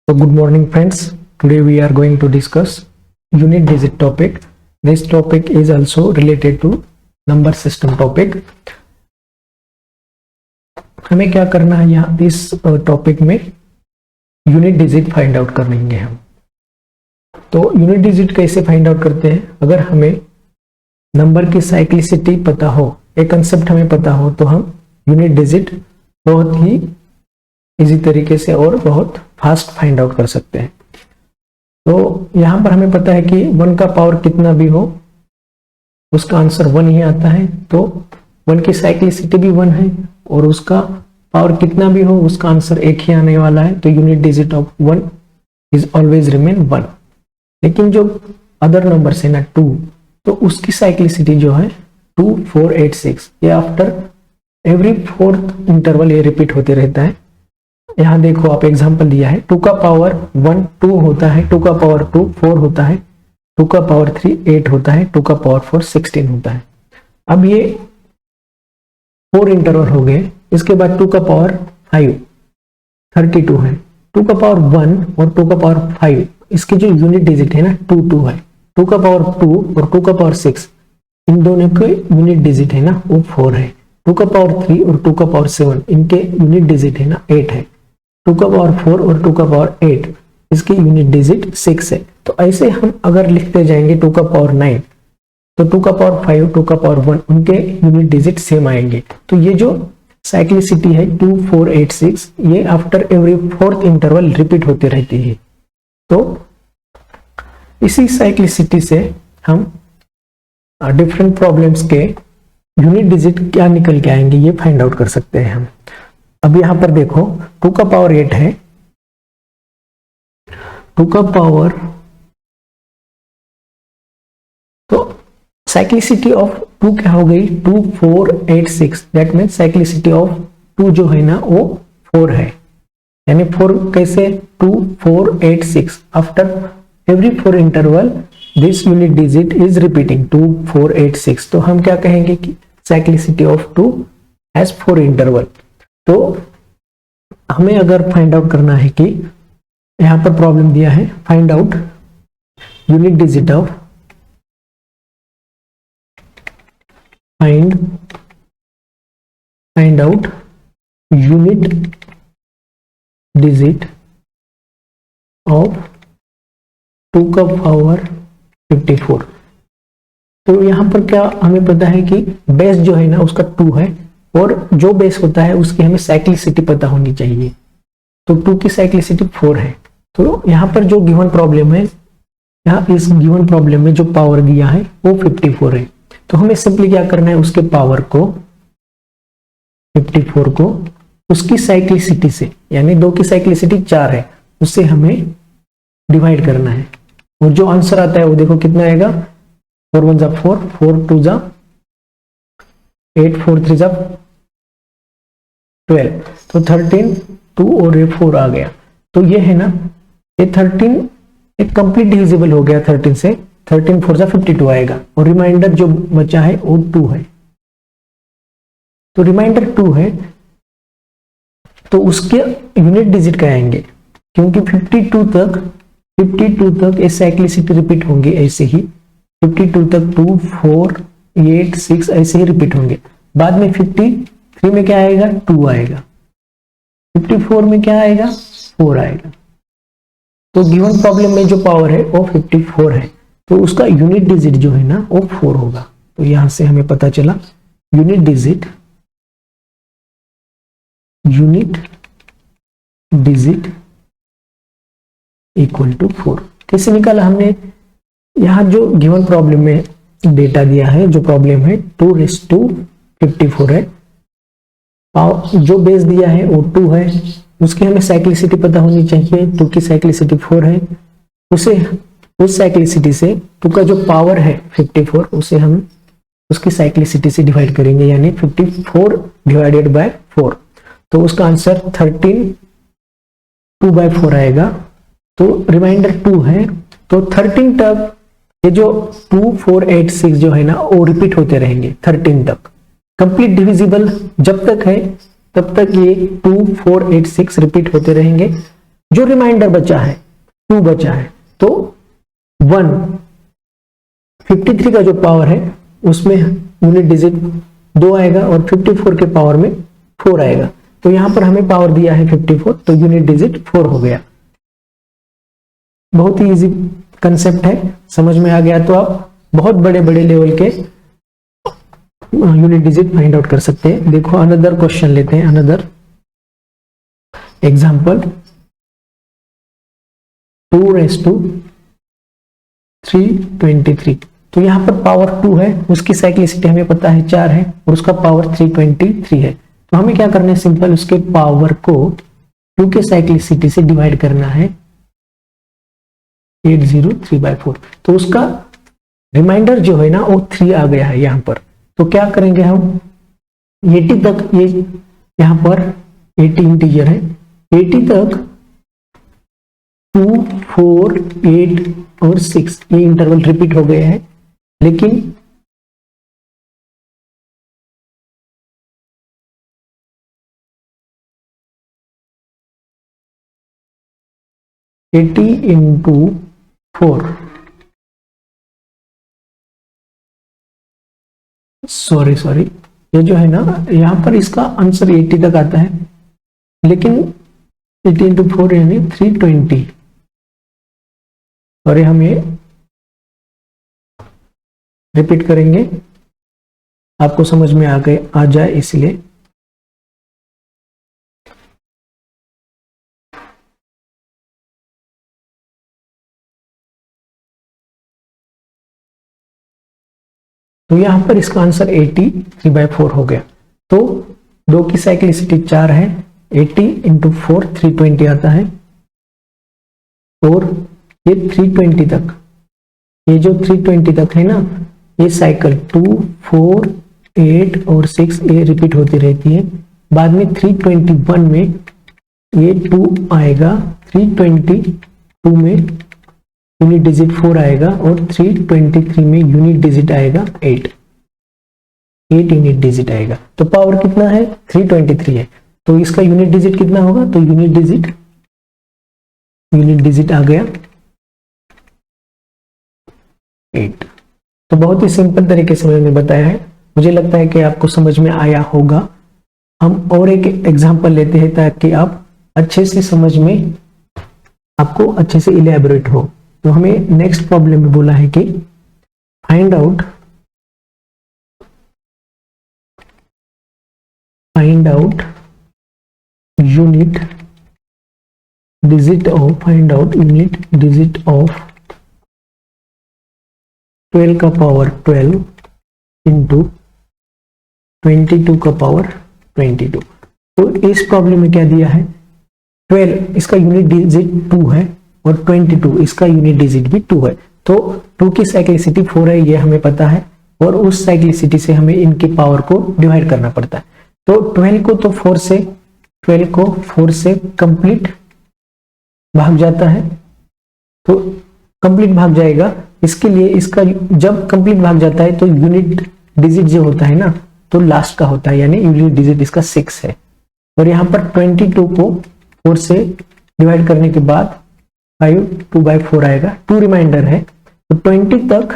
So good morning friends. Today we are going to discuss unit digit topic. This topic is also related to number system topic. हमें क्या करना है यहाँ इस topic में unit digit find out करेंगे हम। तो यूनिट डिजिट कैसे फाइंड आउट करते हैं? अगर हमें नंबर की साइक्लिसिटी पता हो, एक कंसेप्ट हमें पता हो, तो हम यूनिट डिजिट बहुत ही इजी तरीके से और बहुत फास्ट फाइंड आउट कर सकते हैं। तो यहाँ पर हमें पता है कि 1 का पावर कितना भी हो उसका आंसर 1 ही आता है। तो 1 की साइक्लिसिटी भी 1 है और उसका पावर कितना भी हो उसका आंसर 1 ही आने वाला है। तो unit digit of 1 is always remain 1। लेकिन जो अदर नंबर है ना 2, तो उसकी साइक्लिसिटी जो है 2, 4, 8, 6, ये आफ्टर एवरी 4th इंटरवल ये रिपीट होते रहता है। यहाँ देखो आप एग्जांपल दिया है 2 का पावर 1 2 होता है, 2 का पावर 2 4 होता है, 2 का पावर 3 8 होता है, 2 का पावर 4 16 होता है। अब ये 4 इंटरवल हो गए। इसके बाद 2 का पावर 5 32 है, 2 का पावर 1 और 2 का पावर 5, इसके जो यूनिट डिजिट है ना 2 2 है। 2 का पावर 2 और 2 का पावर 6, इन दोनों के यूनिट डिजिट है ना वो 4 है। 2 का पावर 3 और 2 का पावर 7, इनके यूनिट डिजिट है ना 8 है। 2 का पावर 4 और 2 का पावर 8, इसकी यूनिट डिजिट 6 है। तो ऐसे हम अगर लिखते जाएंगे 2 का पावर 9, तो 2 का पावर 5, 2 का पावर 1, उनके यूनिट डिजिट सेम आएंगे। तो ये जो साइक्लिसिटी है 2, 4, 8, 6, ये after every 4th interval repeat होती रहती है। तो इसी साइक्लिसिटी से हम डिफरेंट प्रॉब्लम्स के यूनिट डिजिट क्या निकल के आएंगे ये फाइंड आउट कर सकते हैं हम। अब यहां पर देखो 2 का पावर 8 है, 2 का पावर, तो साइक्लिसिटी ऑफ 2 क्या हो गई 2, 4, 8, 6, दैट मीन्स साइक्लिसिटी ऑफ 2 जो है ना वो 4 है। यानी 4 कैसे 2, 4, 8, 6, after every 4 interval this unit digit is repeating 2, 4, 8, 6। तो हम क्या कहेंगे कि साइक्लिसिटी ऑफ 2 हैज 4 इंटरवल। तो हमें अगर फाइंड आउट करना है कि यहां पर प्रॉब्लम दिया है find out unit digit of find out unit digit of 2 का पावर 54। तो यहां पर क्या हमें पता है कि बेस जो है ना उसका 2 है और जो बेस होता है उसकी हमें साइक्लिसिटी पता होनी चाहिए। तो 2 की साइक्लिसिटी 4 है। तो यहाँ पर जो गिवन प्रॉब्लम है, यहाँ इस गिवन प्रॉब्लम में जो पावर दिया है वो 54 है। तो हमें सिंपली क्या करना है, उसके पावर को 54 को उसकी साइक्लिसिटी से, यानी 2 की साइक्लिसिटी 4 है, उससे हमें डिवाइड करना है। और जो आंसर आता है वो देखो कितना आएगा 4 1 जा 4, 4 2 जा 8, 4 3 जा 12, तो 13, 2 और ये 4 आ गया। तो ये है ना ये 13 एक कंप्लीट डिविजिबल हो गया 13 से, 13 4 जा 52 आएगा और रिमाइंडर जो बचा है वो 2 है। तो रिमाइंडर 2 है तो उसके यूनिट डिजिट क्या आएंगे, क्योंकि 52 तक ये साइक्लिसिटी रिपीट होंगे ऐसे ही, 52 तक 2, 4, 8, 6 ऐसे ही रिपीट होंगे। बाद में 53 में क्या आएगा 2 आएगा, 54 में क्या आएगा 4 आएगा। तो गिवन प्रॉब्लम में जो पावर है वो 54 है, तो उसका यूनिट डिजिट जो है ना वो 4 होगा। तो यहां से हमें पता चला यूनिट डिजिट इक्वल टू 4। कैसे निकाला हमने, यहां जो गिवन प्रॉब्लम में डेटा दिया है, जो प्रॉब्लम है 2:54 है, जो बेस दिया है वो 2 है, उसकी हमें साइक्लिसिटी पता होनी चाहिए। 2 की साइक्लिसिटी 4 है, उस साइक्लिसिटी से 2 का जो पावर है 54, उसे हम उसकी साइक्लिसिटी से डिवाइड करेंगे, यानी 54 डिवाइडेड बाय 4। तो उसका आंसर 13 2/4 आएगा। तो रिमाइंडर 2 है, तो 13 तक ये जो 2, 4, 8, 6 जो है ना वो रिपीट होते रहेंगे 13 तक। कंप्लीट डिविजिबल जब तक है तब तक ये 2, 4, 8, 6 रिपीट होते रहेंगे। जो रिमाइंडर बचा है 2 बचा है, तो 153 का जो पावर है उसमें यूनिट डिजिट 2 आएगा और 54 के पावर में 4 आएगा। तो यहां पर हमें पावर दिया है 54, तो यूनिट डिजिट 4 हो गया। बहुत ही इजी कंसेप्ट है, समझ में आ गया तो आप बहुत बड़े बड़े लेवल के यूनिट डिजिट फाइंड आउट कर सकते हैं। देखो अनदर क्वेश्चन लेते हैं, अनदर एग्जांपल 2⁻³ तो यहां पर पावर 2 है, उसकी साइक्लिसिटी हमें पता है 4 है और उसका पावर 323 है। तो हमें क्या करना है, सिंपल उसके पावर को 2 के साइक्लिसिटी से डिवाइड करना है 803/4। तो उसका रिमाइंडर जो है ना वो 3 आ गया है यहां पर। तो क्या करेंगे हम 80 तक, ये यहां पर 80 इंटीजर है, 80 तक 2, 4, 8 और 6 ये इंटरवल रिपीट हो गए हैं, लेकिन एटी इंटू 4 सॉरी ये जो है ना यहां पर इसका आंसर 80 तक आता है, लेकिन 80 इंटू 4 यानी 320 और हम ये रिपीट करेंगे, आपको समझ में आ जाए इसलिए। तो यहां पर इसका आंसर 83/4 हो गया। तो 2 की साइक्लिसिटी 4 है, 80 इंटू 4 320 आता है और ये 320 तक, ये जो 320 तक है ना ये साइकिल 2, 4, 8 और 6 ये रिपीट होती रहती है। बाद में 321 में ये 2 आएगा, 322 में यूनिट डिजिट 4 आएगा और 323 में यूनिट डिजिट आएगा 8 यूनिट डिजिट आएगा। तो पावर कितना है 323 है, तो इसका यूनिट डिजिट कितना होगा, तो यूनिट डिजिट आ गया 8। तो बहुत ही सिंपल तरीके से मैंने बताया है, मुझे लगता है कि आपको समझ में आया होगा। हम और एक एग्जांपल लेते हैं ताकि आप अच्छे से समझ में, आपको अच्छे से इलैबोरेट हो। तो हमें नेक्स्ट प्रॉब्लम में बोला है कि find out unit digit of 12 का पावर 12 इंटू 22 का पावर 22। तो इस प्रॉब्लम में क्या दिया है, 12 इसका यूनिट डिजिट 2 है और 22 इसका यूनिट डिजिट भी 2 है। तो 2 की साइक्लिसिटी 4 है, ये हमें पता है, और उस साइक्लिसिटी से हमें इनके पावर को डिवाइड करना पड़ता है। तो 12 को 4 से कंप्लीट भाग जाता है, तो कंप्लीट भाग जाएगा। इसके लिए इसका जब कंप्लीट भाग जाता है तो यूनिट डिजिट जो होता है ना तो लास्ट का होता है, यानी यूनिट डिजिट इसका 6 है। और यहाँ पर 22 को 4 से डिवाइड करने के बाद 5 2/4 आएगा, 2 रिमाइंडर है। तो 20 तक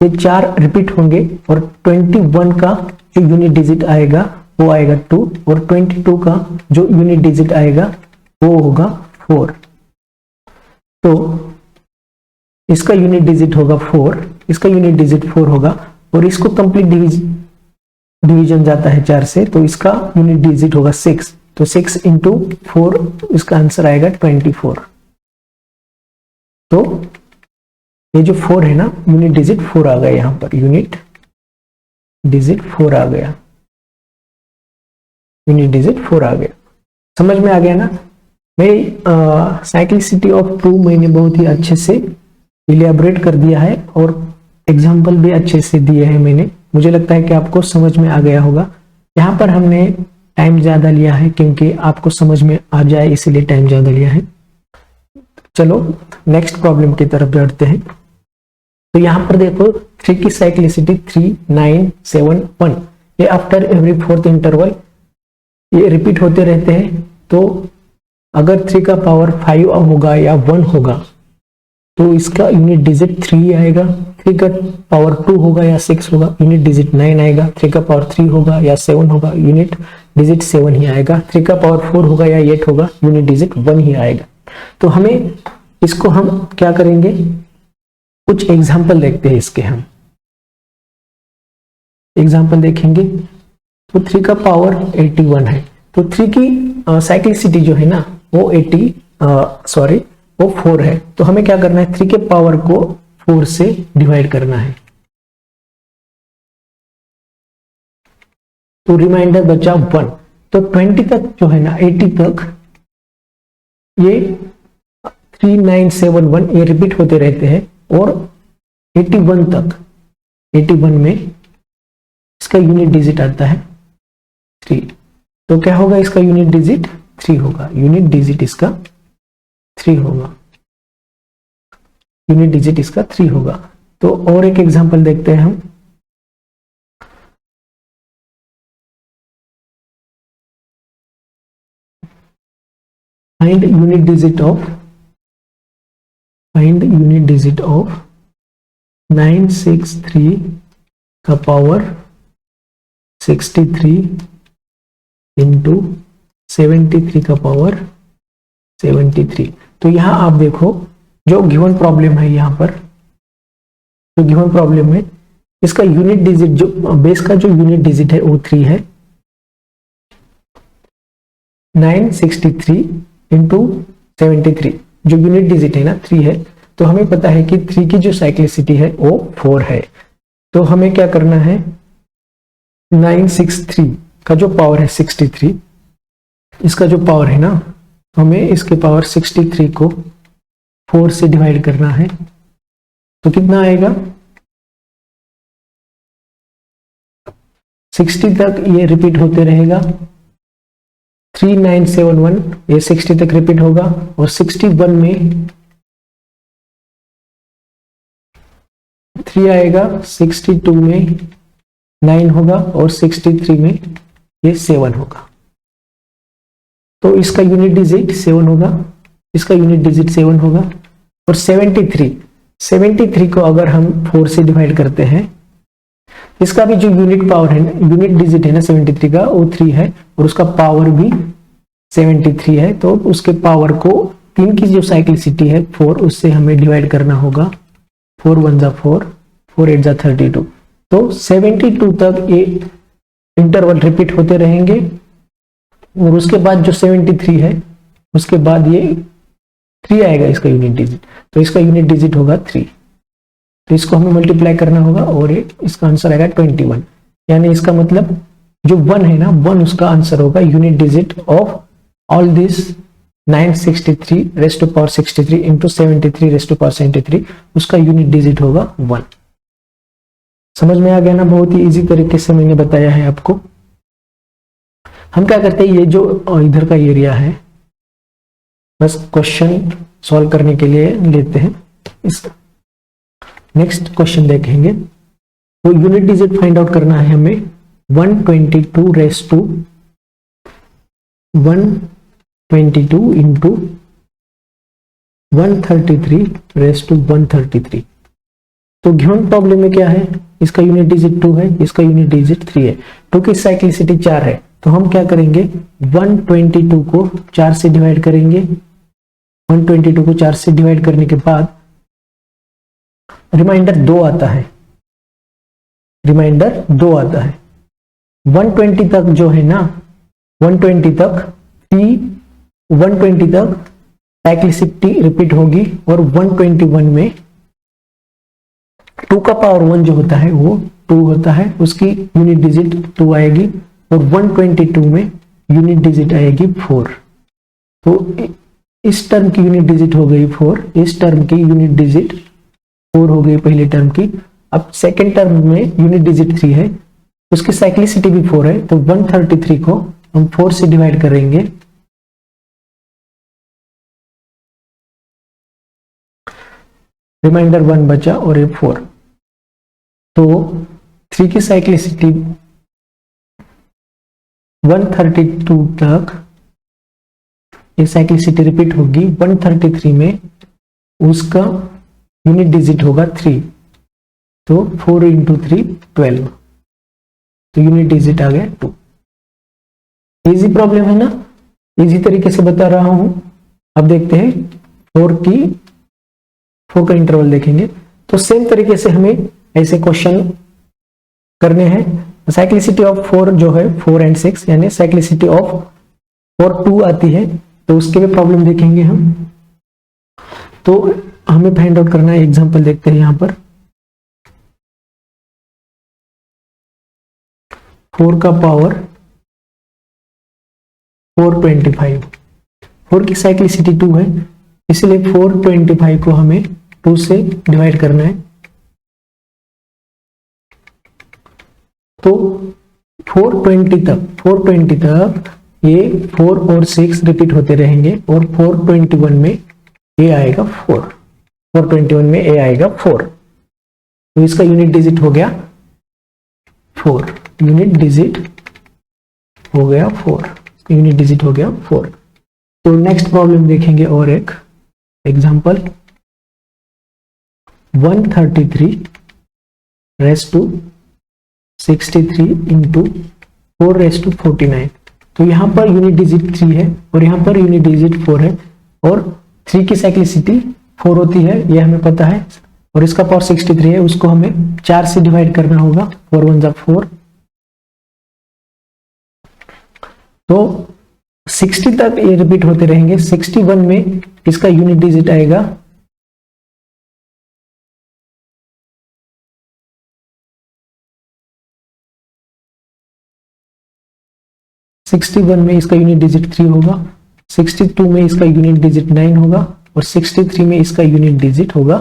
ये 4 रिपीट होंगे और 21 का जो यूनिट डिजिट आएगा वो आएगा 2 और 22 का जो यूनिट डिजिट आएगा वो होगा 4। तो इसका यूनिट डिजिट होगा 4, इसका यूनिट डिजिट 4 होगा और इसको कंप्लीट डिवीजन जाता है 4 से, तो इसका यूनिट डिजिट होगा 6। तो 6 इंटू 4 इसका आंसर आएगा 24। तो ये जो 4 है ना यूनिट डिजिट 4 आ गया, यहां पर यूनिट डिजिट 4 आ गया, यूनिट डिजिट 4 आ गया। समझ में आ गया ना। मेरी साइक्लिसिटी ऑफ 2 मैंने बहुत ही अच्छे से इलैबोरेट कर दिया है और एग्जाम्पल भी अच्छे से दिए हैं मैंने। मुझे लगता है कि आपको समझ में आ गया होगा। यहाँ पर हमने टाइम ज्यादा लिया है क्योंकि आपको समझ में आ जाए इसीलिए टाइम ज्यादा लिया है। चलो नेक्स्ट प्रॉब्लम की तरफ बढ़ते हैं। तो यहाँ पर देखो 3 की साइक्लिसिटी 3, 9, 7, 1 ये आफ्टर एवरी 4th इंटरवल ये रिपीट होते रहते हैं। तो अगर 3 का पावर 5 होगा या 1 होगा तो इसका यूनिट डिजिट 3 आएगा। 3 का पावर 2 होगा या 6 होगा, यूनिट डिजिट 9 आएगा। 3 का पावर 3 होगा या 7 होगा, यूनिट डिजिट 7 ही आएगा। 3 का पावर 4 होगा या 8 होगा, यूनिट डिजिट 1 ही आएगा। तो हमें इसको हम क्या करेंगे, कुछ एग्जाम्पल देखते हैं इसके। हम एग्जाम्पल देखेंगे। तो 3 का पावर 81 है, तो 3 की साइक्लिसिटी जो है ना वो 4 है। तो हमें क्या करना है, 3 के पावर को 4 से डिवाइड करना है। तो रिमाइंडर बचा 1। तो 20 तक जो है ना, 80 तक ये 3971 ये रिपीट होते रहते हैं, और 81 तक, 81 में इसका यूनिट डिजिट आता है 3। तो क्या होगा, इसका यूनिट डिजिट 3 होगा। यूनिट डिजिट इसका 3 होगा। यूनिट डिजिट इसका 3 होगा। तो और एक एग्जांपल देखते हैं हम। फाइंड यूनिट डिजिट ऑफ 963 का पावर 63 इंटू 73 का पावर 73। तो यहां आप देखो, जो गिवन प्रॉब्लम है, यहां पर जो गिवन प्रॉब्लम है, इसका यूनिट डिजिट, जो बेस का जो यूनिट डिजिट है वो 3 है। 963 इंटू 73 जो यूनिट डिजिट है ना 3 है। तो हमें पता है कि 3 की जो साइक्लिसिटी है वो 4 है। तो हमें क्या करना है, 963 का जो पावर है 63, इसका जो पावर है ना, हमें इसके पावर 63 को 4 से डिवाइड करना है। तो कितना आएगा, 60 तक ये रिपीट होते रहेगा। 3971 ये 60 तक रिपीट होगा, और 61 में 3 आएगा, 62 में 9 होगा, और 63 में ये 7 होगा। तो इसका यूनिट डिजिट 7 होगा, इसका यूनिट डिजिट 7 होगा। और 73 को अगर हम 4 से डिवाइड करते हैं, इसका भी जो यूनिट पावर है, यूनिट डिजिट है ना 73 का, वो 3 है, और उसका पावर भी 73 है। तो उसके पावर को 3 की जो साइक्लिसिटी है 4, उससे हमें डिवाइड करना होगा। 4 1 जा 4, 4 8 जा 32। तो 72 तक ये इंटरवल रिपीट होते रहेंगे, और उसके बाद जो 73 है, उसके बाद ये 3 आएगा इसका यूनिट डिजिट। तो इसका यूनिट डिजिट होगा 3। तो इसको हमें मल्टीप्लाई करना होगा, और इसका आंसर आएगा 21। यानी इसका मतलब जो 1 है ना, 1 उसका आंसर होगा। Unit digit of all this 963 raise to power 63 into 73 raise to power 73, उसका यूनिट डिजिट होगा 1। समझ में आ गया ना, बहुत ही इजी तरीके से मैंने बताया है आपको। हम क्या करते हैं, ये जो इधर का एरिया है, बस क्वेश्चन सॉल्व करने के लिए लेते हैं। इस नेक्स्ट क्वेश्चन देखेंगे। तो यूनिट डिजिट फाइंड आउट करना है हमें 122 raise to 122 into 133 raise to 133। तो गिवन प्रॉब्लम में क्या है, इसका यूनिट डिजिट 2 है, इसका यूनिट डिजिट 3 है। 2 की साइक्लिसिटी 4 है। तो हम क्या करेंगे, 122 को 4 से डिवाइड करेंगे। 122 को 4 से डिवाइड करने के बाद रिमाइंडर 2 आता है। 120 तक जो है ना, 120 तक साइक्लिसिटी रिपीट होगी, और 121 में 2 का पावर 1 जो होता है वो 2 होता है, उसकी यूनिट डिजिट 2 आएगी, और 122 में यूनिट डिजिट आएगी 4। तो इस टर्म की यूनिट डिजिट हो गई 4, इस टर्म की यूनिट डिजिट 4 हो गई पहले टर्म की। अब सेकेंड टर्म में यूनिट डिजिट 3 है, उसकी साइक्लिसिटी भी 4 है। तो 133 को हम 4 से डिवाइड करेंगे। रिमाइंडर 1 बचा, और ये 4। तो 3 की साइक्लिसिटी 132 तक ये साइक्लिसिटी रिपीट होगी 133 में, उसका यूनिट डिजिट होगा 3, तो 4 इंटू 3 12, तो यूनिट डिजिट आ गया 2। इजी प्रॉब्लम है ना, इजी तरीके से बता रहा हूं। अब देखते हैं 4 का इंटरवल देखेंगे, तो सेम तरीके से हमें ऐसे क्वेश्चन करने हैं। साइक्लिसिटी ऑफ 4 जो है 4 एंड 6, यानी साइक्लिसिटी ऑफ 4 2 आती है, तो उसके भी प्रॉब्लम देखेंगे हम। तो हमें फाइंड आउट करना है, एग्जांपल देखते हैं यहां पर। 4 का पावर 425, 4 की साइक्लिसिटी 2 है, इसलिए 425 को हमें 2 से डिवाइड करना है। तो 420 तक ये 4 और 6 रिपीट होते रहेंगे, और 421 में ए आएगा 4, 421 में ए आएगा 4, तो इसका यूनिट डिजिट हो गया 4, यूनिट डिजिट हो गया 4, यूनिट डिजिट हो गया 4। तो नेक्स्ट प्रॉब्लम देखेंगे और एक example, 133 raise to 63 into 4 raise to 49। तो यहां पर यूनिट डिजिट 3 है और यहां पर यूनिट डिजिट 4 है, और 3 की साइक्लिसिटी 4 होती है, ये हमें पता है, और इसका पावर 63 है, उसको हमें 4 से डिवाइड करना होगा, 4 1 जा 4। तो 60 तक ये रिपीट होते रहेंगे। 61 में इसका यूनिट डिजिट आएगा 61 में इसका यूनिट डिजिट 3 होगा, 62 में इसका यूनिट डिजिट 9 होगा, और 63 में इसका यूनिट डिजिट होगा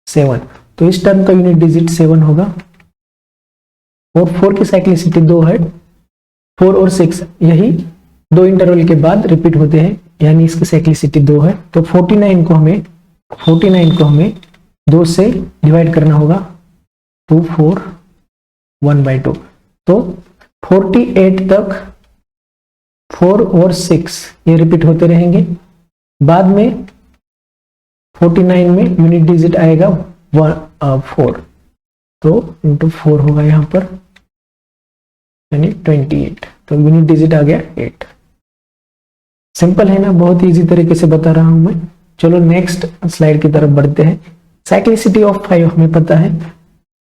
7। तो इस टर्म का यूनिट डिजिट 7 होगा, और 4 की साइक्लिसिटी 2 है, 4 और 6 यही 2 इंटरवल के बाद रिपीट होते हैं, यानी इसकी साइक्लिसिटी 2 है। तो 49 को हमें 2 से डिवाइड करना होगा, 2 4 1/2। तो 48 तक 4 और 6 ये रिपीट होते रहेंगे। बाद में 49 में यूनिट डिजिट आएगा 4, तो इंटू 4 होगा यहां पर, यानी 28, तो यूनिट डिजिट आ गया 8। सिंपल है ना, बहुत इजी तरीके से बता रहा हूं मैं। चलो नेक्स्ट स्लाइड की तरफ बढ़ते हैं। साइक्लिसिटी ऑफ 5 हमें पता है,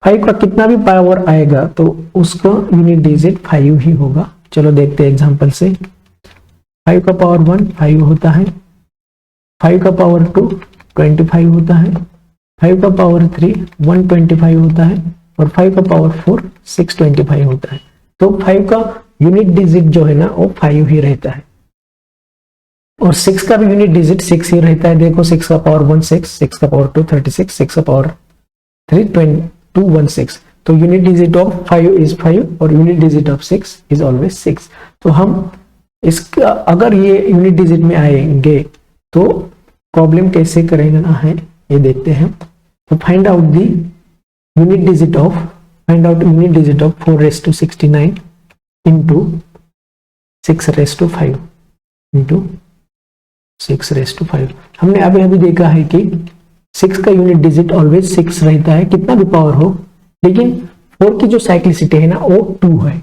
5 का कितना भी पावर आएगा तो उसका यूनिट डिजिट 5 ही होगा। चलो देखते हैं एग्जांपल से। 5 का पावर 1 5 होता है, 5 का पावर 2 25 होता है, 5 का पावर 3 125 होता है, और 5 का पावर 4 625 होता है। तो 5 का यूनिट डिजिट जो है ना वो 5 ही रहता है, और 6 का भी यूनिट डिजिट 6 ही रहता है। देखो 6 का पावर 1 6, 6 का पावर 2 36, 6 का पावर 3 216। तो यूनिट डिजिट ऑफ 5 इज 5, और unit digit of 6 is always 6। तो हम इसका अगर ये यूनिट डिजिट में आएंगे तो प्रॉब्लम कैसे करेंगे है ये देखते हैं। तो find out unit digit of 4 raise to 69 into 6 raise to 5 into 6 raise to 5। हमने अभी देखा है कि 6 का यूनिट डिजिट ऑलवेज 6 रहता है, कितना भी पावर हो, लेकिन 4 की जो साइक्लिसिटी है ना वो 2 है,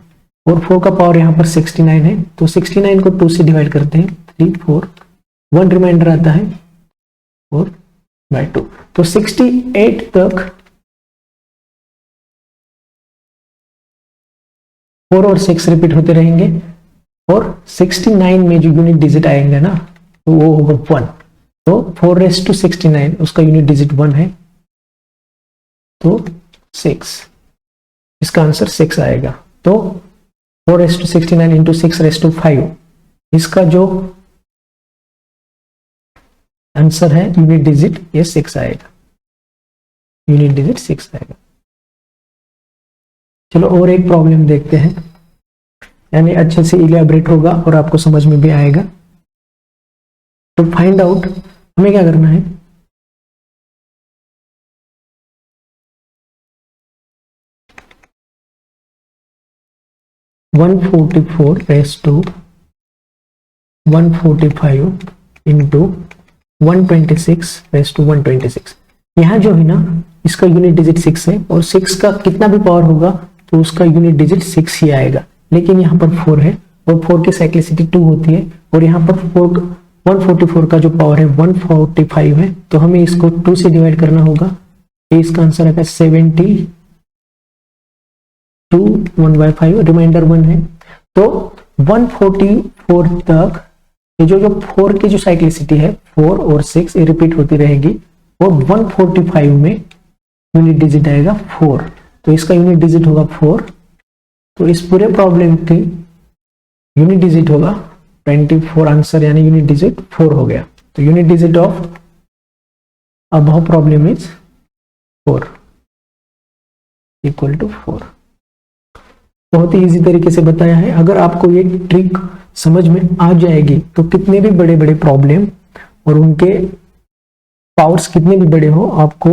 और 4 का पावर यहाँ पर 69 है, तो 69 को 2 से डिवाइड करते हैं, 3 4 1 रिमाइंडर आता है 4/2। तो 68 तक 4 और 6 रिपीट होते रहेंगे, और 69 में जो यूनिट डिजिट आएंगे ना तो वो होगा 1। तो 4 रेस टू 69 उसका यूनिट डिजिट 1 है, तो 6, इसका आंसर 6 आएगा। तो 4 raise to 69 into 6 raise to 5, इसका जो आंसर है यूनिट डिजिट ये 6 आएगा, यूनिट डिजिट 6 आएगा। चलो और एक प्रॉब्लम देखते हैं, यानी अच्छे से इलैबोरेट होगा और आपको समझ में भी आएगा। तो फाइंड आउट हमें क्या करना है, वन 144 रेस टू 145 इंटू 126 यहाँ जो है ना इसका यूनिट डिजिट 6 है और 6 का कितना भी पावर होगा तो उसका यूनिट डिजिट 6 ही आएगा, लेकिन यहाँ पर 4 है और 4 की साइक्लिसिटी 2 होती है और यहाँ पर 144 का जो पावर है 145 है, तो हमें इसको 2 से डिवाइड करना होगा। तो इसका आंसर आएगा 72 1/5, रिमाइंडर 1 है। तो 144 तक ये जो 4 की जो साइक्लिसिटी है 4 और 6 ये रिपीट होती रहेगी और 145 में यूनिट डिजिट आएगा 4, तो इसका यूनिट डिजिट होगा 4। तो इस पूरे प्रॉब्लम की यूनिट डिजिट होगा 24, आंसर यानी यूनिट डिजिट 4 हो गया। तो unit digit of above problem is 4 equal to 4। बहुत ही इजी तरीके से बताया है। अगर आपको ये ट्रिक समझ में आ जाएगी तो कितने भी बड़े बड़े प्रॉब्लम और उनके पावर्स कितने भी बड़े हो आपको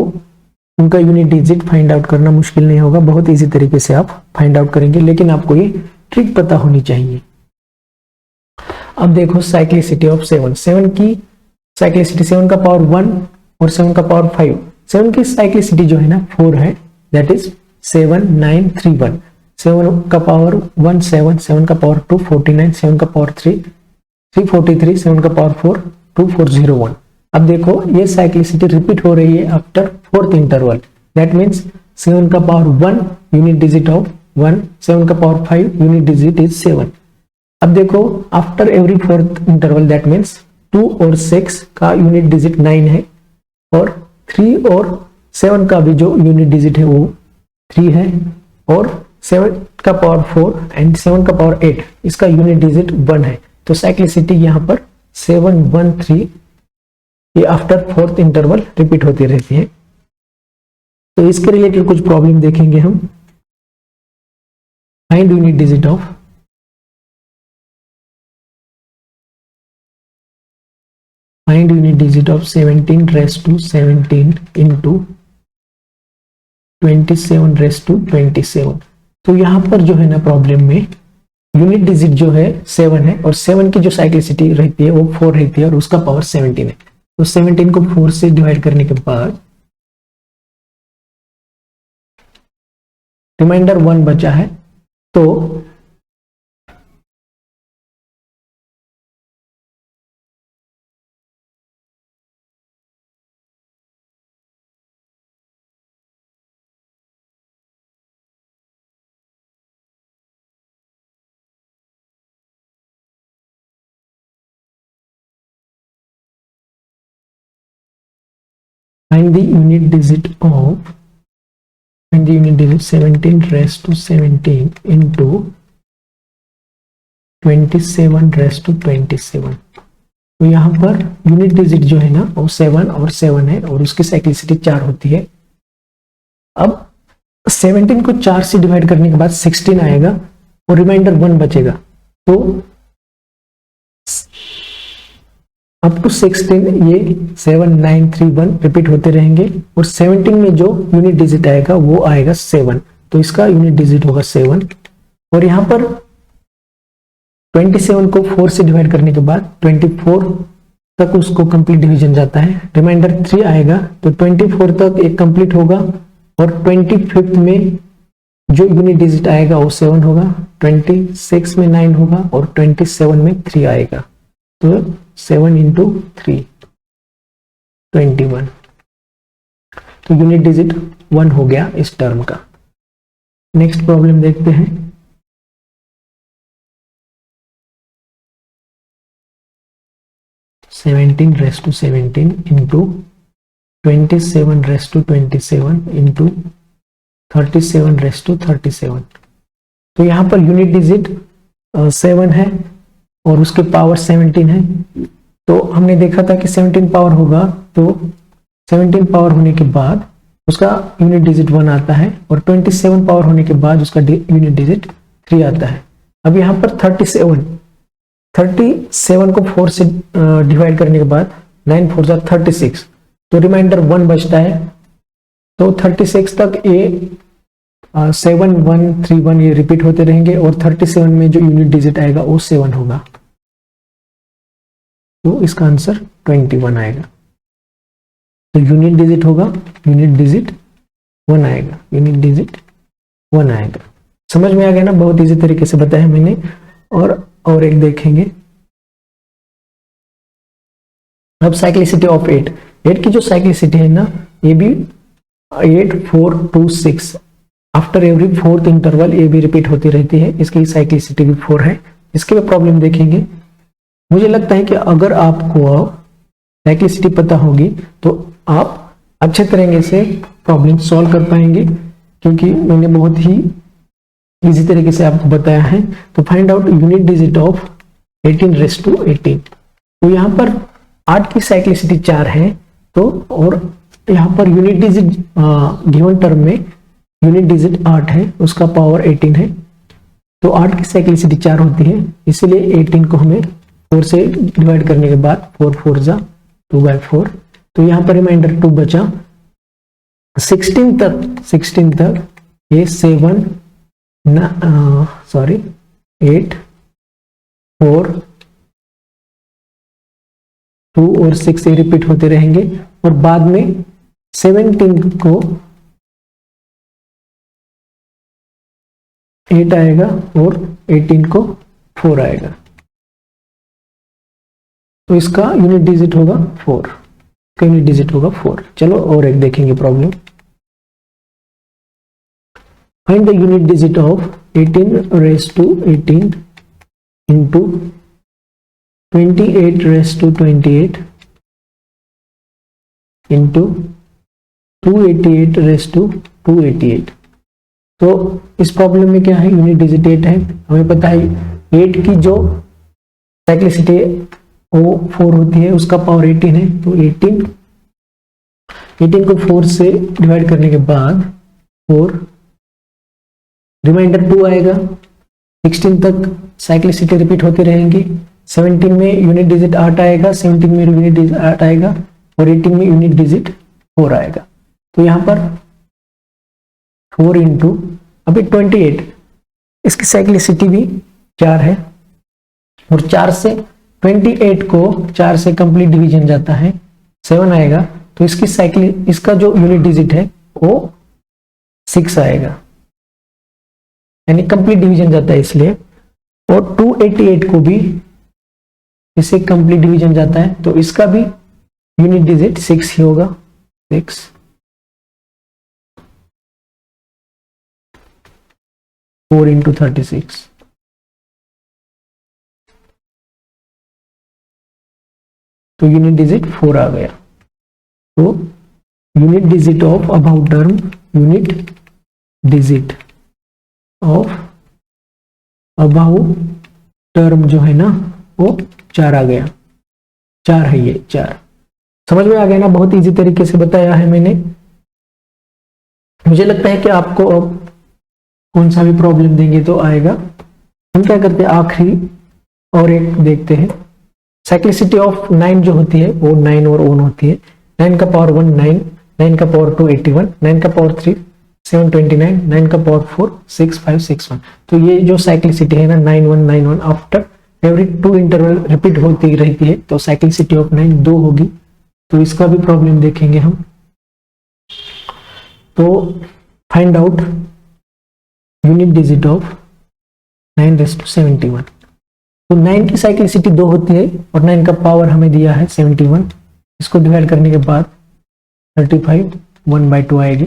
उनका यूनिट डिजिट फाइंड आउट करना मुश्किल नहीं होगा, बहुत इजी तरीके से आप फाइंड आउट करेंगे, लेकिन आपको ये ट्रिक पता होनी चाहिए। अब देखो साइक्लिसिटी ऑफ 7 की साइक्लिसिटी 7 का पावर 1 और 7 का पावर 5। 7 की साइक्लिसिटी जो है ना 4 है, दैट इज 7 9 3 1। 7 का पावर 1 7, 7 का पावर 2 49, 7 का पावर 3 343, 7 का पावर 4 2401। अब देखो ये साइक्लिसिटी रिपीट हो रही है after 4th interval, that means 7 का पावर 1 यूनिट डिजिट ऑफ 1, 7 का पावर 5 यूनिट डिजिट इज 7। अब देखो after every 4th interval that means 2 और 6 का यूनिट डिजिट 9 है और 3 और 7 का भी जो यूनिट डिजिट है वो 3 है और 7 का पावर 4 एंड 7 का पावर 8 इसका यूनिट डिजिट 1 है। तो साइक्लिसिटी यहाँ पर 7 1 3 ये आफ्टर 4th इंटरवल रिपीट होती रहती है। तो इसके रिलेटेड कुछ प्रॉब्लम देखेंगे हम। Find unit digit of find unit digit of 17 raise to 17 into 27 raise to 27। तो यहां पर जो है ना प्रॉब्लम में यूनिट डिजिट जो है 7 है और 7 की जो साइक्लिसिटी रहती है वो 4 रहती है और उसका पावर 17 है। तो 17 को 4 से डिवाइड करने के बाद रिमाइंडर 1 बचा है। तो find the unit digit 17 raised to 17 into 27 raised to 27। तो यहाँ पर यूनिट डिजिट जो है ना वो 7 और 7 है और उसकी साइक्लिसिटी 4 होती है। अब 17 को 4 से डिवाइड करने के बाद 16 आएगा और रिमाइंडर 1 बचेगा। तो अप टू 16 ये 7 9 3 1 रिपीट होते रहेंगे और 17 में जो यूनिट डिजिट आएगा वो आएगा 7, तो इसका यूनिट डिजिट होगा 7। और यहाँ पर 27 को 4 से डिवाइड करने के बाद 24 तक उसको कंप्लीट डिवीजन जाता है, रिमाइंडर 3 आएगा। तो 24 तक एक कंप्लीट होगा और 25th में जो यूनिट डिजिट आएगा वो 7 होगा, 26 में 9 होगा और 27 में 3 आएगा। तो 7 इंटू 3 21। तो यूनिट डिजिट 1 हो गया इस टर्म का। नेक्स्ट प्रॉब्लम देखते हैं। Seventeen raise to 17 into 27 raise to 27 into 37 raise to 37। तो यहाँ पर यूनिट डिजिट 7 है और उसके पावर 17 है। तो हमने देखा था कि 17 पावर होगा तो 17 पावर होने के बाद उसका यूनिट डिजिट 1 आता है और 27 पावर होने के बाद उसका यूनिट डिजिट 3 आता है। अब यहाँ पर 37 को 4 से डिवाइड करने के बाद 9 4 जा 36, तो रिमाइंडर 1 बचता है। तो 36 तक ये 7 1 3 1 ये रिपीट होते रहेंगे और 37 में जो यूनिट डिजिट आएगा वो 7 होगा। तो इसका आंसर 21 आएगा। तो यूनिट डिजिट होगा, यूनिट डिजिट 1 आएगा, यूनिट डिजिट 1 आएगा। समझ में आ गया ना, बहुत इजी तरीके से बताया मैंने। और एक देखेंगे, अब साइक्लिसिटी ऑफ 8 की जो साइक्लिसिटी है ना, ये भी 8 4 2 6 आफ्टर एवरी फोर्थ इंटरवल ये भी रिपीट होती रहती है, इसकी साइक्लिसिटी भी 4 है। इसके भी प्रॉब्लम देखेंगे। मुझे लगता है कि अगर आपको साइक्लिसिटी पता होगी तो आप अच्छे तरीके से प्रॉब्लम सॉल्व कर पाएंगे, क्योंकि मैंने बहुत ही इजी तरीके से आपको बताया है। तो find out unit digit of 18 raise to 18। तो यहाँ पर 8 की साइक्लिसिटी 4 है, तो और यहाँ per unit digit given term में यूनिट डिजिट 8 है, उसका पावर 18 है। तो 8 की साइक्लिसिटी 4 होती है, इसीलिए 18 को हमें 4 से डिवाइड करने के बाद 4 4 जा 2/4। तो यहाँ पर रिमाइंडर 2 बचा। 16 तक ये 7 8 4 2 और 6 ये रिपीट होते रहेंगे, और बाद में 17 को 8 आएगा और 18 को 4 आएगा। तो इसका यूनिट डिजिट होगा 4, इसका यूनिट डिजिट होगा 4। चलो और एक देखेंगे problem. Find the unit digit of 18 raise to 18 into 28 raise to 28 into 288 raise to 288। तो इस प्रॉब्लम में क्या है, यूनिट डिजिट 8 है। हमें पता है 8 की जो साइक्लिसिटी वो 4 होती है, उसका पावर 18 है। तो 18 को 4 से डिवाइड करने के बाद 4 रिमाइंडर 2 आएगा। 16 तक साइक्लिसिटी रिपीट होती रहेंगी। 17 में यूनिट डिजिट 8 आएगा, 17 में यूनिट डिजिट 8 आएगा और 18 में यूनिट डिजिट 4 आएगा। तो यहाँ पर 4 इंटू अभी 28, इसकी साइक्लिसिटी भी 4 है, और 4 से 28 को 4 से कंप्लीट डिवीजन जाता है 7 आएगा। तो इसका जो यूनिट डिजिट है वो 6 आएगा, यानी कंप्लीट डिवीजन जाता है इसलिए। और 288 को भी इसे कंप्लीट डिवीजन जाता है, तो इसका भी यूनिट डिजिट 6 ही होगा, 6। 4 इंटू 36, तो यूनिट डिजिट 4 आ गया। तो unit digit of about term, unit digit of about term जो है ना वो 4 आ गया। 4 है ये, 4। समझ में आ गया ना, बहुत इजी तरीके से बताया है मैंने। मुझे लगता है कि आपको अब कौन सा भी प्रॉब्लम देंगे तो आएगा। हम क्या करते हैं, आखिरी और एक देखते हैं। साइक्लिसिटी ऑफ 9 जो होती है वो 9 और 1 होती है। 9 का पावर 1 9, 9 का पावर 2 81, 9 का पावर 3 729, 9 का पावर 4 6561। तो ये जो साइक्लिसिटी है ना 9191 आफ्टर एवरी 2 इंटरवल रिपीट होती रहती है, तो साइक्लिसिटी ऑफ 9 2 होगी। तो इसका भी प्रॉब्लम देखेंगे हम। तो find out unit digit of 9 raise to 71। तो 9 की साइक्लिसिटी 2 होती है और 9 का पावर हमें दिया है 71। इसको डिवाइड करने के बाद 35 1/2 आएगी।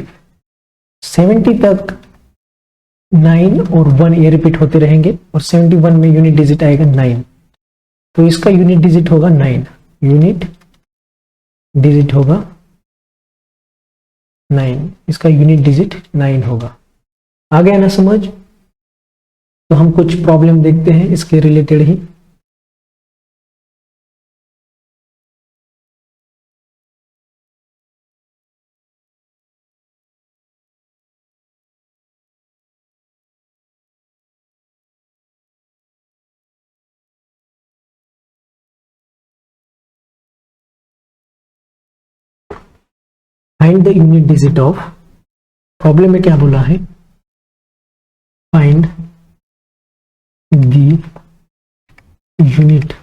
70 तक 9 और 1 ये रिपीट होते रहेंगे, और 71 में यूनिट डिजिट आएगा 9। तो इसका यूनिट डिजिट होगा 9, यूनिट डिजिट होगा 9, इसका यूनिट डिजिट 9 होगा। आ गया ना समझ? तो हम कुछ प्रॉब्लम देखते हैं इसके related he. Find the unit digit of, problem में क्या बोला है, find the unit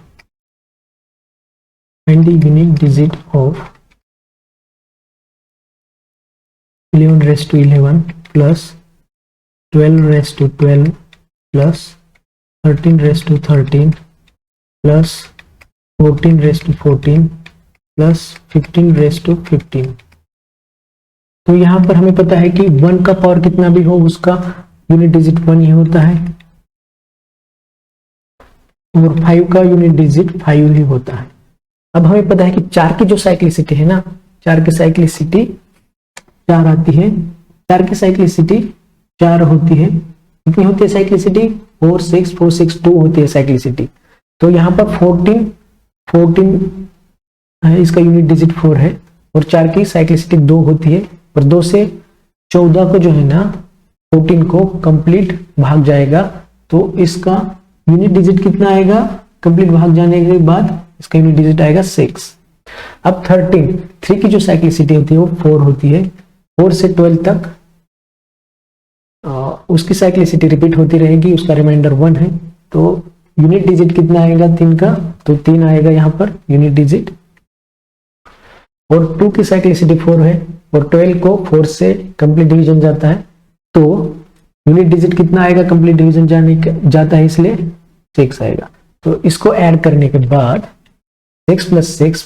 find the unique digit of 11 raised to 11 plus 12 raised to 12 plus 13 raised to 13 plus 14 raised to 14 plus 15 raised to 15। तो यहाँ पर हमें पता है कि 1 का पावर कितना भी हो उसका यूनिट डिजिट 1 ही होता है और 5 का यूनिट डिजिट 5 ही होता है। अब हमें पता है कि 4 की जो साइक्लिसिटी है ना, 4 की साइक्लिसिटी 4 आती है, 4 की साइक्लिसिटी 4 होती है। कितनी होती है साइक्लिसिटी? 4 6 4 6 2 होती है साइक्लिसिटी। तो यहाँ पर 14 है, इसका यूनिट डिजिट 4 है और 4 की साइक्लिसिटी 2 होती है और 2 से 14 को जो है ना 14 को कंप्लीट भाग जाएगा तो इसका यूनिट डिजिट कितना आएगा? कंप्लीट भाग जाने के बाद इसका यूनिट डिजिट आएगा 6। अब 3 की जो साइक्लिसिटी होती है वो 4 होती है। 4 से 12 तक उसकी साइक्लिसिटी रिपीट होती रहेगी, उसका रिमाइंडर 1 है। तो यूनिट डिजिट कितना आएगा 3 का? तो 3 आएगा यहाँ पर यूनिट डिजिट। और 2 की साइक्लिसिटी 4 है और 12 को 4 से कंप्लीट डिवीजन जाता है तो यूनिट डिजिट कितना आएगा? कंप्लीट डिवीजन जाता है इसलिए 6 आएगा। तो इसको ऐड करने के बाद 6 + 6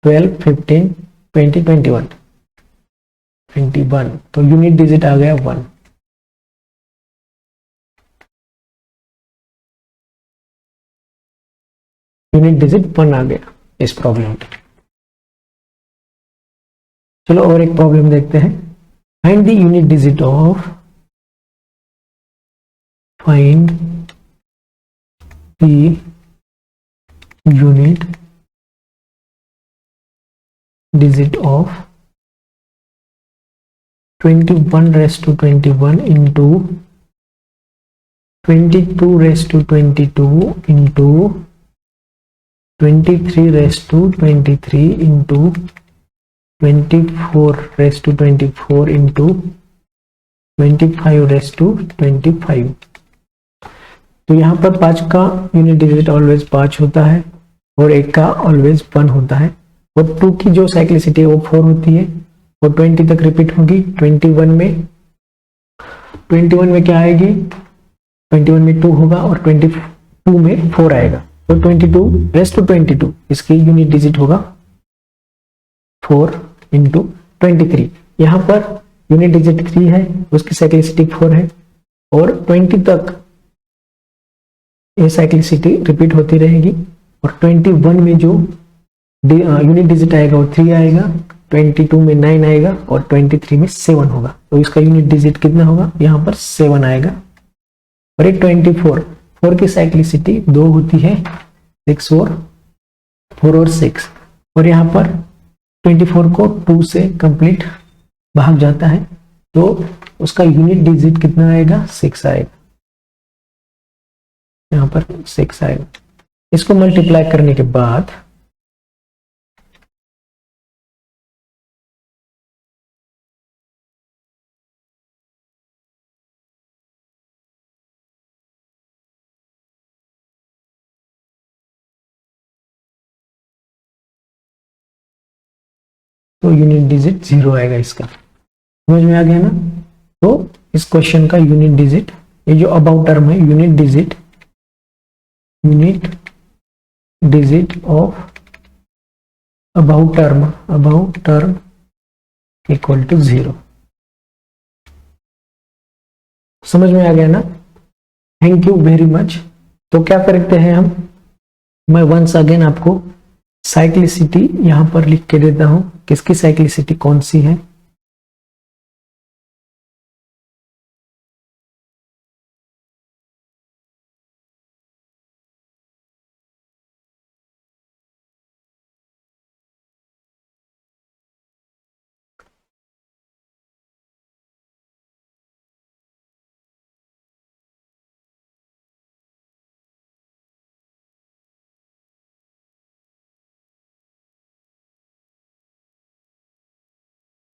12 15 20 21 तो यूनिट डिजिट आ गया 1। यूनिट डिजिट 1 आ गया इस प्रॉब्लम में। चलो और एक प्रॉब्लम देखते हैं। Find the unit digit of find the unit digit of 21 raised to 21 into 22 raised to 22 into 23 raised to 23 into 24 raised to 24 into 25 raised to 25। तो यहाँ पर 5 का यूनिट डिजिट ऑलवेज 5 होता है और 1 का ऑलवेज 1 होता है और 2 की जो साइक्लिसिटी है वो 4 होती है और 20 तक रिपीट होगी। 21 में क्या आएगी? 21 में 2 होगा और 22 में 4 आएगा तो 22 raised to 22 इसकी यूनिट डिजिट होगा 4 into 23। यहाँ पर यूनिट डिजिट 3 है, उसकी साइक्लिसिटी 4 है और 20 तक ये साइक्लिसिटी रिपीट होती रहेगी और 21 में जो यूनिट डिजिट आएगा वो 3 आएगा, 22 में 9 आएगा और 23 में 7 होगा। तो इसका यूनिट डिजिट कितना होगा? यहाँ पर 7 आएगा। और एक 4 की साइक्लिसिटी 2 होती है, 6 और 4 और 6 और यहाँ पर 24 को 2 से कंप्लीट भाग जाता है तो उसका यूनिट डिजिट कितना आएगा? 6 आएगा। यहाँ पर 6 आएगा। इसको मल्टीप्लाई करने के बाद तो यूनिट डिजिट 0 आएगा। इसका समझ में आ गया ना? तो इस क्वेश्चन का यूनिट डिजिट, ये जो अबाउट टर्म है, unit digit of about term equal to 0। समझ में आ गया ना? Thank you very much. तो क्या करते हैं हम, मैं वंस अगेन आपको साइक्लिसिटी यहां पर लिख के देता हूं, किसकी साइक्लिसिटी कौन सी है।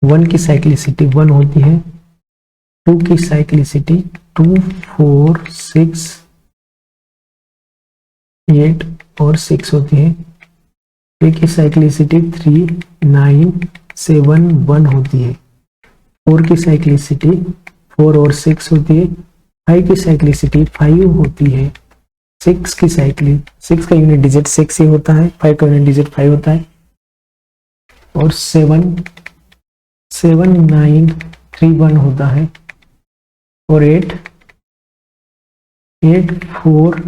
वन की साइक्लिसिटी 1 होती है, 2 की साइक्लिसिटी 2 4 6 8 और 6 होती है ए की साइक्लिसिटी 3971 होती है, 4 की साइक्लिसिटी 4 और 6 होती है, 5 की साइक्लिसिटी 5 होती है, 6 का यूनिट डिजिट 6 ही होता है, 5 का यूनिट डिजिट 5 होता है, और 7931 होता है, और 8 4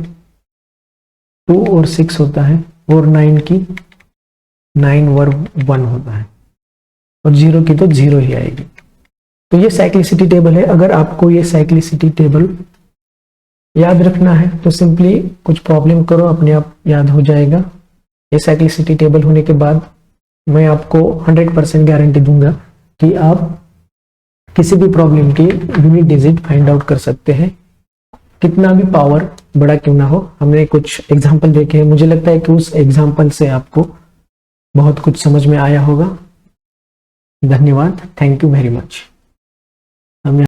2 और 6 होता है, और 9 की 9 और 1 होता है, और 0 की तो 0 ही आएगी। तो ये साइक्लिसिटी टेबल है। अगर आपको ये साइक्लिसिटी टेबल याद रखना है तो सिंपली कुछ प्रॉब्लम करो, अपने आप याद हो जाएगा। ये साइक्लिसिटी टेबल होने के बाद मैं आपको 100% गारंटी दूंगा कि आप किसी भी प्रॉब्लम की यूनिट डिजिट फाइंड आउट कर सकते हैं, कितना भी पावर बड़ा क्यों ना हो। हमने कुछ एग्जाम्पल देखे हैं, मुझे लगता है कि उस एग्जाम्पल से आपको बहुत कुछ समझ में आया होगा। धन्यवाद, थैंक यू वेरी मच।